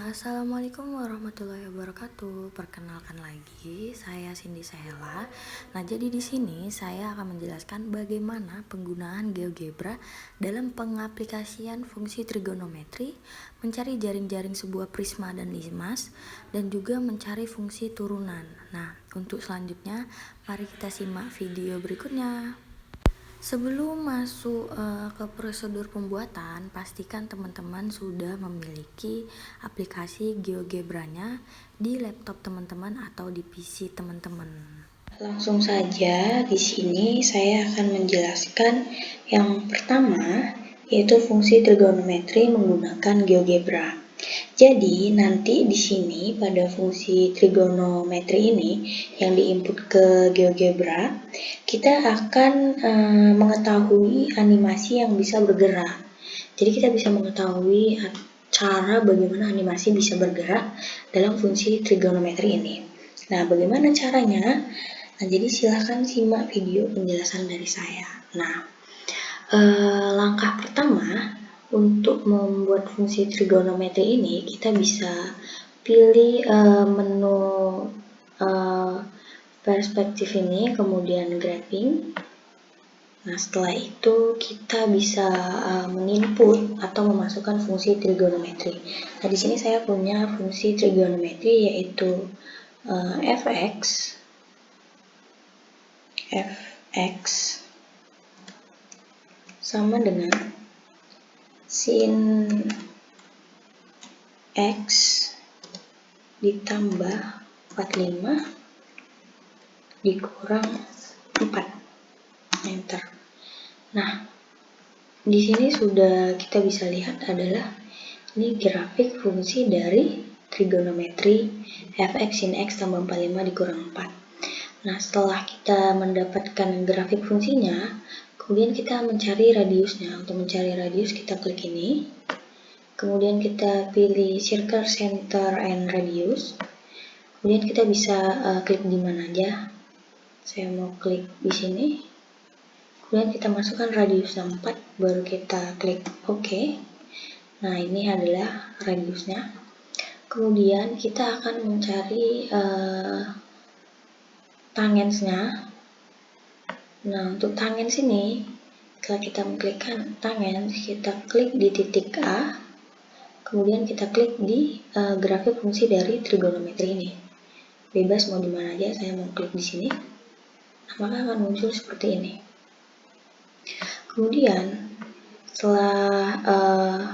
Assalamualaikum warahmatullahi wabarakatuh. Perkenalkan lagi, saya Cindy Sahela. Nah, jadi di sini saya akan menjelaskan bagaimana penggunaan GeoGebra dalam pengaplikasian fungsi trigonometri, mencari jaring-jaring sebuah prisma dan limas, dan juga mencari fungsi turunan. Nah, untuk selanjutnya, mari kita simak video berikutnya. Sebelum masuk ke prosedur pembuatan, pastikan teman-teman sudah memiliki aplikasi GeoGebra-nya di laptop teman-teman atau di PC teman-teman. Langsung saja, di sini saya akan menjelaskan yang pertama, yaitu fungsi trigonometri menggunakan GeoGebra. Jadi nanti di sini pada fungsi trigonometri ini yang diinput ke GeoGebra, kita akan mengetahui animasi yang bisa bergerak. Jadi kita bisa mengetahui cara bagaimana animasi bisa bergerak dalam fungsi trigonometri ini. Nah, bagaimana caranya? Nah, jadi silahkan simak video penjelasan dari saya. Nah, langkah pertama untuk membuat fungsi trigonometri ini, kita bisa pilih menu perspektif ini, kemudian graphing. Nah, setelah itu kita bisa menginput atau memasukkan fungsi trigonometri. Nah, di sini saya punya fungsi trigonometri yaitu fx sama dengan sin X ditambah 45 dikurang 4. Enter. Nah, di sini sudah kita bisa lihat adalah ini grafik fungsi dari trigonometri fx sin x tambah 45 dikurang 4. Nah, setelah kita mendapatkan grafik fungsinya, kemudian kita mencari radiusnya. Untuk mencari radius kita klik ini. Kemudian kita pilih circle, center, and radius. Kemudian kita bisa klik di mana aja. Saya mau klik di sini. Kemudian kita masukkan radiusnya 4, baru kita klik OK. Nah, ini adalah radiusnya. Kemudian kita akan mencari tangensnya. Nah, untuk tangens ini, setelah kita mengklikkan tangens, kita klik di titik A. Kemudian kita klik di grafik fungsi dari trigonometri ini. Bebas mau di mana aja, saya mau klik di sini. Nah, maka akan muncul seperti ini. Kemudian setelah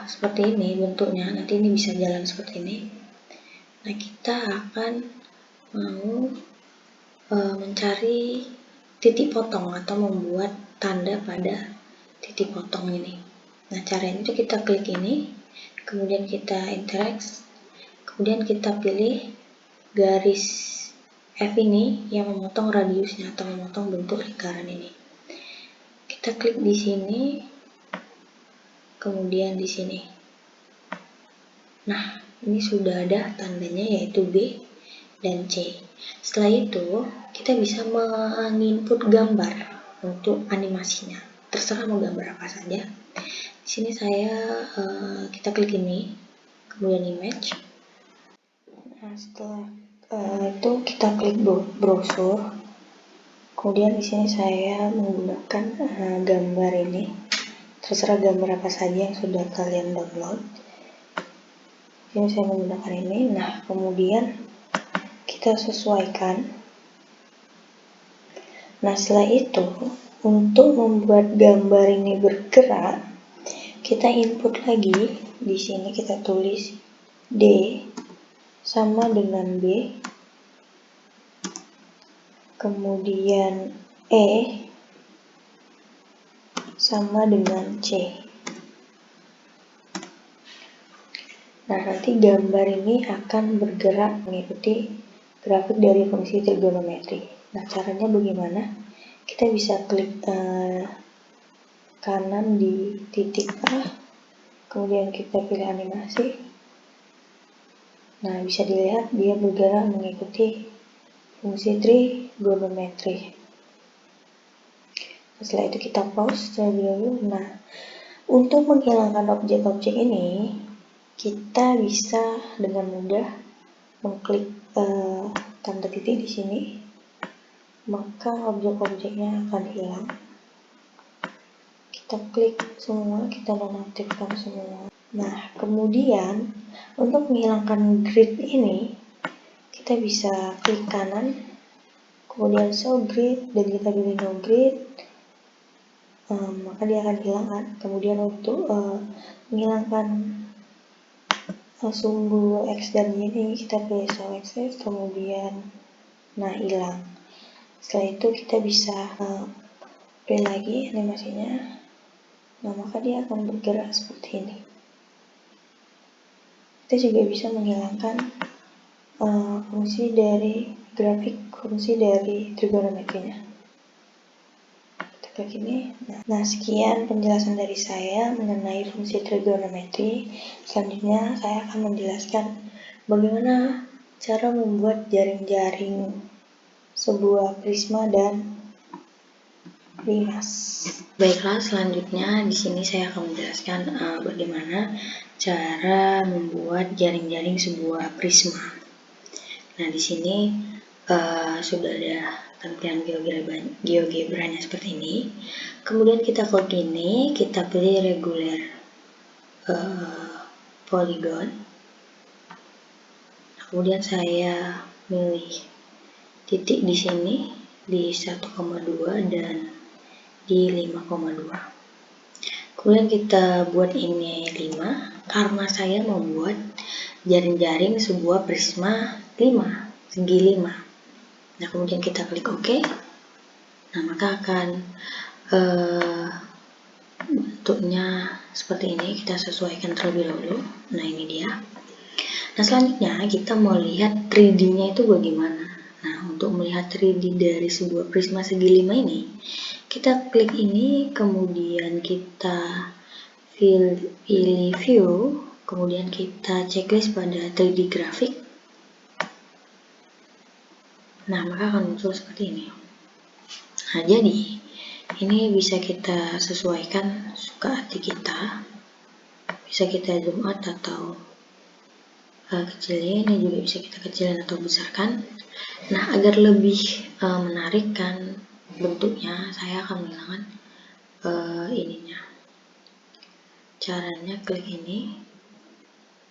seperti ini bentuknya, nanti ini bisa jalan seperti ini. Nah, kita akan mau mencari titik potong atau membuat tanda pada titik potong ini. Nah, caranya itu kita klik ini. Kemudian kita interact, kemudian kita pilih garis F ini yang memotong radiusnya atau memotong bentuk lingkaran ini. Kita klik di sini, kemudian di sini. Nah, ini sudah ada tandanya yaitu B dan C. Setelah itu, kita bisa menginput gambar untuk animasinya. Terserah mau gambar apa saja. Di sini kita klik ini, kemudian image. Nah, setelah itu kita klik browser. Kemudian di sini saya menggunakan gambar ini. Terserah gambar apa saja yang sudah kalian download. Ini saya menggunakan ini. Nah, kemudian kita sesuaikan. Nah, setelah itu untuk membuat gambar ini bergerak, kita input lagi. Di sini kita tulis D sama dengan B, kemudian E sama dengan C. Nah, nanti gambar ini akan bergerak mengikuti grafik dari fungsi trigonometri. Nah, caranya bagaimana? Kita bisa klik kanan di titik A, kemudian kita pilih animasi. Nah, bisa dilihat dia bergerak mengikuti fungsi trigonometri. Setelah itu kita pause terlebih dahulu. Nah, Untuk menghilangkan objek-objek ini, kita bisa dengan mudah mengklik tanda titik di sini, maka objek-objeknya akan hilang. Kita klik semua, kita nonaktifkan semua. Nah, kemudian untuk menghilangkan grid ini, kita bisa klik kanan, kemudian show grid, dan kita pilih no grid, maka dia akan hilang kan. Kemudian untuk menghilangkan sumbu X dan Y ini, kita pilih show access, kemudian nah hilang. Setelah itu kita bisa play lagi animasinya, nah maka dia akan bergerak seperti ini. Kita juga bisa menghilangkan fungsi dari grafik, fungsi dari trigonometrinya. Kita klik ini. Nah, sekian penjelasan dari saya mengenai fungsi trigonometri. Selanjutnya saya akan menjelaskan bagaimana cara membuat jaring-jaring sebuah prisma dan limas. Baiklah, selanjutnya di sini saya akan menjelaskan bagaimana cara membuat jaring-jaring sebuah prisma. Nah, di sini sudah ada tampilan GeoGebra-nya seperti ini. Kemudian kita klik ini, kita pilih regular polygon. Kemudian saya pilih titik di sini di 1,2 dan di 5,2. Kemudian kita buat ini 5 karena saya membuat jaring-jaring sebuah prisma 5, segi 5. Nah, kemudian kita klik OK. Nah, maka akan bentuknya seperti ini. Kita sesuaikan terlebih dahulu. Nah, ini dia. Nah, selanjutnya kita mau lihat 3D-nya itu bagaimana. Nah, untuk melihat 3D dari sebuah prisma segi 5 ini, kita klik ini, kemudian kita pilih view, kemudian kita checklist pada 3D grafik. Nah, maka akan muncul seperti ini. Nah, jadi ini bisa kita sesuaikan suka hati kita. Bisa kita zoom out atau kecilin, ini juga bisa kita kecilin atau besarkan. Nah, agar lebih menarik kan bentuknya, saya akan menghilangkan ininya. Caranya klik ini,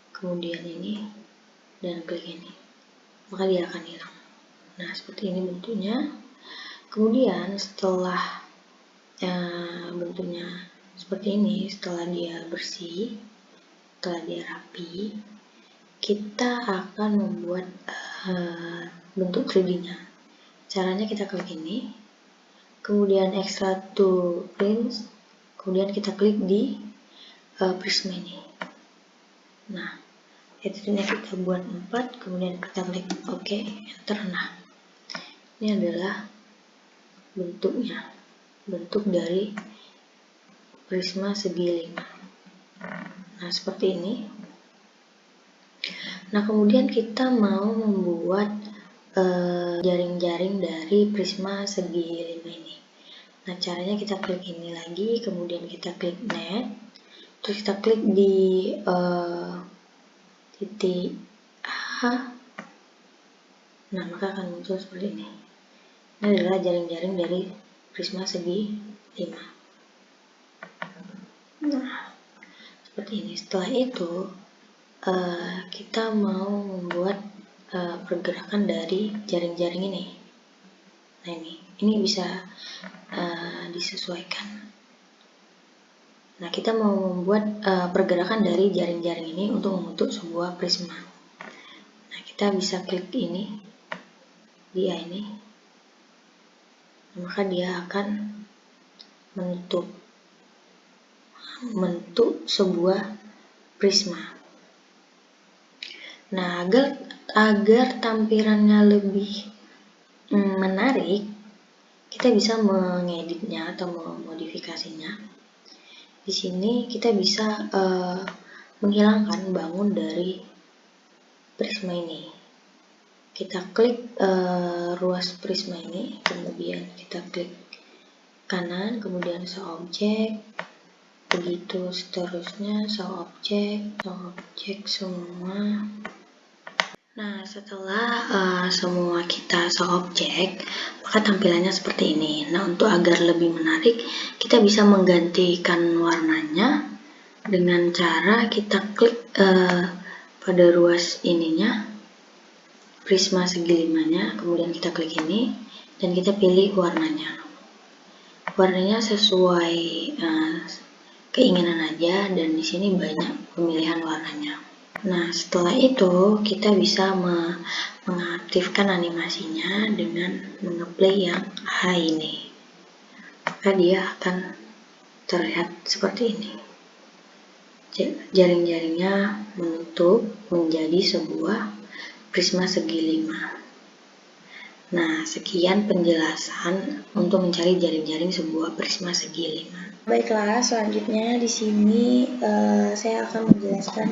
kemudian ini, dan klik ini, maka dia akan hilang. Nah, seperti ini bentuknya. Kemudian setelah bentuknya seperti ini, setelah dia bersih, setelah dia rapi, kita akan membuat bentuk 3D-nya. Caranya kita klik ini, kemudian extract to print, kemudian kita klik di prisma ini. Nah, editornya kita buat 4, kemudian kita klik OK, enter. Nah, ini adalah bentuknya, bentuk dari prisma segi 5. Nah, seperti ini. Nah, kemudian kita mau membuat jaring-jaring dari prisma segi 5 ini. Nah, caranya kita klik ini lagi, kemudian kita klik net, terus kita klik di titik A. Nah, maka akan muncul seperti ini. Ini adalah jaring-jaring dari prisma segi 5. Nah, seperti ini. Setelah itu kita mau membuat pergerakan dari jaring-jaring ini. Nah, ini bisa disesuaikan. Nah, kita mau membuat pergerakan dari jaring-jaring ini untuk membentuk sebuah prisma. Nah, kita bisa klik ini, dia ini, maka dia akan membentuk sebuah prisma. Nah, agar tampilannya lebih menarik, kita bisa mengeditnya atau memodifikasinya. Di sini kita bisa menghilangkan bangun dari prisma ini. Kita klik ruas prisma ini, kemudian kita klik kanan, kemudian show object, begitu seterusnya, objek semua. Nah, setelah semua kita objek, maka tampilannya seperti ini. Nah, untuk agar lebih menarik, kita bisa menggantikan warnanya dengan cara kita klik pada ruas ininya, prisma segi limanya, kemudian kita klik ini, dan kita pilih warnanya. Warnanya sesuai keinginan aja, dan di sini banyak pemilihan warnanya. Nah, setelah itu kita bisa mengaktifkan animasinya dengan mengeplay yang A ini. Maka dia akan terlihat seperti ini. Jaring-jaringnya menutup menjadi sebuah prisma segi 5. Nah, sekian penjelasan untuk mencari jaring-jaring sebuah prisma segi 5. Baiklah, selanjutnya di sini saya akan menjelaskan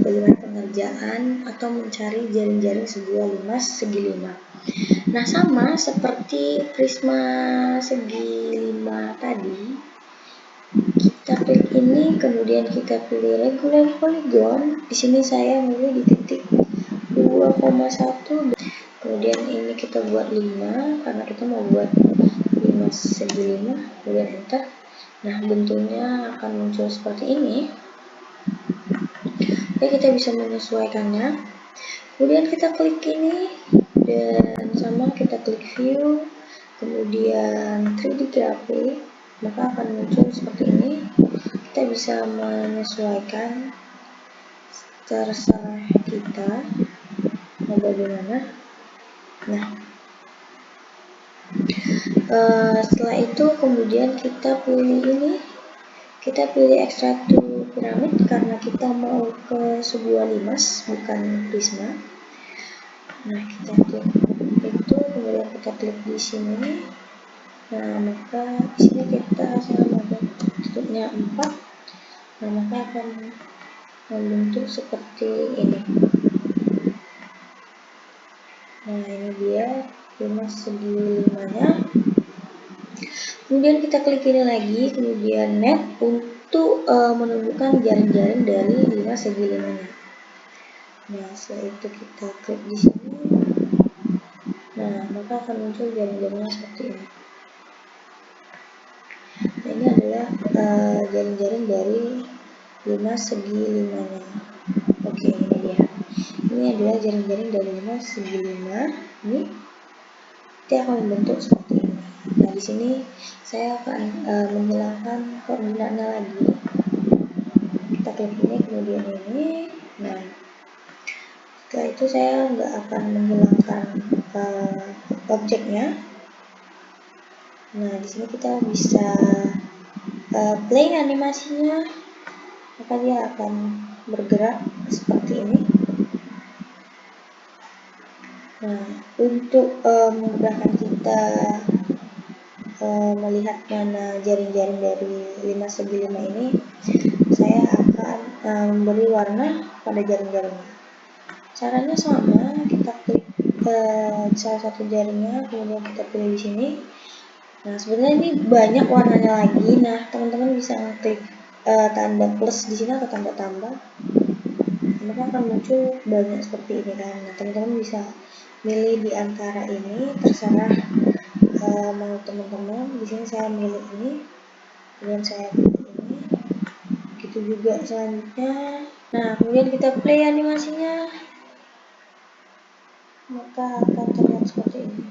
bagaimana pengerjaan atau mencari jaring-jaring sebuah limas segi 5. Nah, sama seperti prisma segi 5 tadi, kita klik ini, kemudian kita pilih regular polygon. Di sini saya milih di titik 2,1. Kemudian ini kita buat 5 karena kita mau buat limas segi 5, kemudian enter. Nah, bentuknya akan muncul seperti ini. Jadi kita bisa menyesuaikannya. Kemudian kita klik ini, dan sama kita klik view, kemudian 3D graphic, maka akan muncul seperti ini. Kita bisa menyesuaikan, terserah kita mau bagaimana. Nah, setelah itu kemudian kita pilih ini, kita pilih extract to pyramid karena kita mau ke sebuah limas bukan prisma. Nah, kita klik itu, kemudian kita klik di sini. Nah, maka di sini kita sama bentuknya 4. Nah, maka akan membentuk seperti ini. Nah, ini dia limas segi 5-nya. Kemudian kita klik ini lagi, kemudian net untuk menunjukkan jaring-jaring dari limas segi 5-nya. Nah, setelah itu kita klik di sini. Nah, maka akan muncul jaring-jaringnya seperti ini. Nah, ini adalah jaring-jaring dari limas segi 5-nya. Oke, ini dia. Ini adalah jaring-jaring dari limas segi 5. Ini dia akan membentuk seperti ini. Nah, di sini saya akan menghilangkan koordinatnya lagi. Kita klik ini, kemudian ini. Nah, setelah itu saya nggak akan menghilangkan objeknya. Nah, di sini kita bisa play animasinya, maka dia akan bergerak seperti ini. Nah, untuk memudahkan kita melihat mana jaring-jaring dari limas segi 5 ini, saya akan memberi warna pada jaring-jaringnya. Caranya sama, kita klik salah satu jaringnya, kemudian kita pilih di sini. Nah, sebenarnya ini banyak warnanya lagi. Nah, teman-teman bisa klik tanda plus di sini atau tanda tambah, maka akan muncul banyak seperti ini kan. Nah, teman-teman bisa milih di antara ini, terserah mau teman-teman. Di sini saya milih ini, kemudian saya pilih ini. Begitu juga selanjutnya. Nah, kemudian kita play animasinya, maka akan terlihat seperti ini.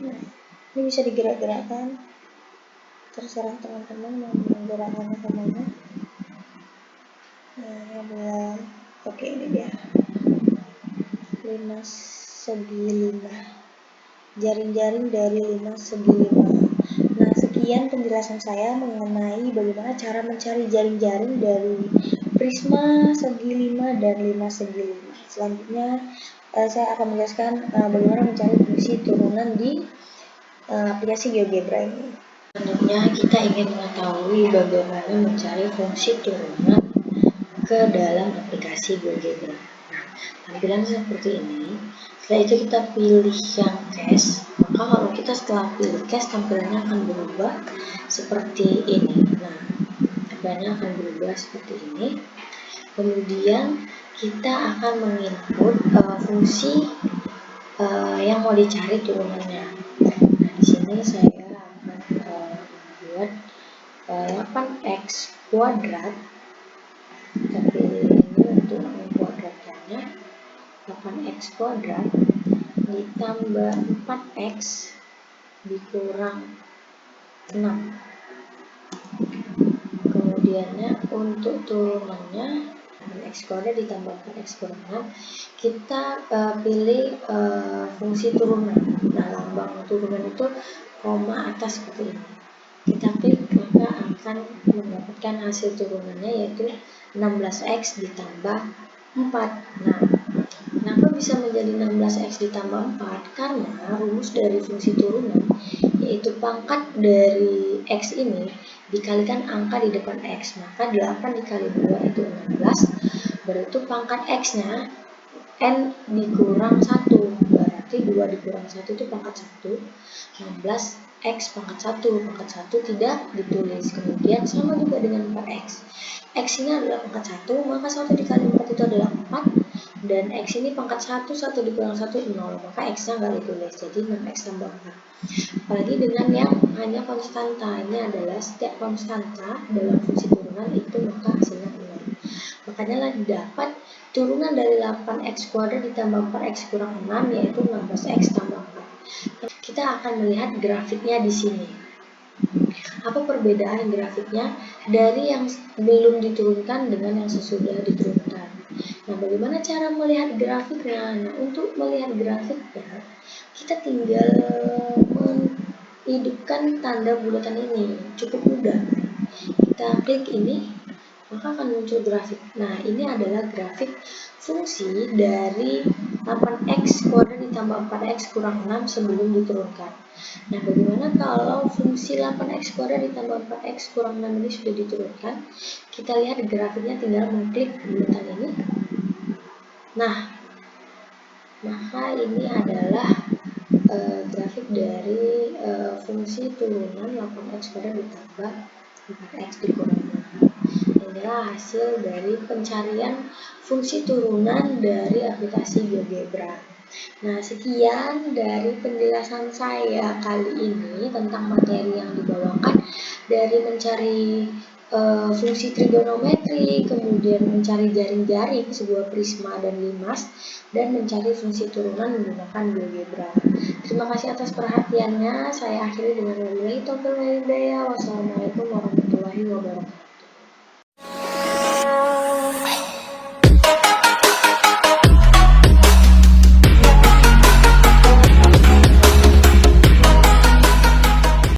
Nah, ini bisa digerak-gerakkan, terserah teman-teman mau menggerakkannya kemana. Nah, ini adalah oke, ini dia limas segi 5, jaring-jaring dari limas segi 5. Nah, sekian penjelasan saya mengenai bagaimana cara mencari jaring-jaring dari prisma segi 5 dan limas segi 5. Selanjutnya saya akan menjelaskan bagaimana mencari fungsi turunan di aplikasi GeoGebra ini. Selanjutnya kita ingin mengetahui bagaimana mencari fungsi turunan ke dalam aplikasi GeoGebra. Nah, tampilannya seperti ini. Setelah itu kita pilih yang cache. Maka kalau kita setelah pilih cache, tampilannya akan berubah seperti ini. Nah, Bentukannya akan berubah seperti ini. Kemudian kita akan menginput fungsi yang mau dicari turunannya. Nah, di sini saya akan membuat 8x kuadrat. Kita pilih ini untuk mengkuadratkannya. 8x kuadrat ditambah 4x dikurang 6. Kemudiannya untuk turunannya x kuadrat ditambah 4x kurang 6, kita pilih fungsi turunan. Nah, lambang turunan itu koma atas seperti ini. Kita klik, maka akan mendapatkan hasil turunannya yaitu 16x ditambah 4. Nah, kenapa bisa menjadi 16x ditambah 4? Karena rumus dari fungsi turunan yaitu pangkat dari x ini dikalikan angka di depan x, maka 8 dikali 2 itu 16, berarti pangkat x-nya n dikurang 1, berarti 2 dikurang 1 itu pangkat 1, 16 x pangkat 1, pangkat 1 tidak ditulis. Kemudian sama juga dengan 4x, x ini adalah pangkat 1, maka 1 dikali 4 itu adalah 4, dan x ini pangkat 1, 1 dikurang 1, 0, maka x-nya nggak ditulis, jadi 6x tambah 4. Apalagi dengan yang hanya konstanta, ini adalah setiap konstanta dalam fungsi turunan itu maka hasilnya 0. Makanya lah didapat turunan dari 8x kuadrat ditambah 4x kurang 6 yaitu 16x tambah 4. Kita akan melihat grafiknya di sini. Apa perbedaan grafiknya dari yang belum diturunkan dengan yang sesudah diturunkan? Nah, bagaimana cara melihat grafiknya? Nah, untuk melihat grafiknya, kita tinggal menghidupkan tanda bulatan ini. Cukup mudah. Kita klik ini, maka akan muncul grafik. Nah, ini adalah grafik fungsi dari 8x kuadrat ditambah 4x kurang 6 sebelum diturunkan. Nah, bagaimana kalau fungsi 8x kuadrat ditambah 4x kurang 6 ini sudah diturunkan? Kita lihat grafiknya, tinggal mengklik bulatan ini. Nah, maka ini adalah grafik dari fungsi turunan 8x kuadrat ditambah 4x dikurang 6. Inilah hasil dari pencarian fungsi turunan dari aplikasi GeoGebra. Nah, sekian dari penjelasan saya kali ini tentang materi yang dibawakan dari mencari fungsi trigonometri, kemudian mencari jaring-jaring sebuah prisma dan limas, dan mencari fungsi turunan menggunakan GeoGebra. Terima kasih atas perhatiannya. Saya akhiri dengan wabillahi taufiq wal hidayah. Wassalamualaikum warahmatullahi wabarakatuh.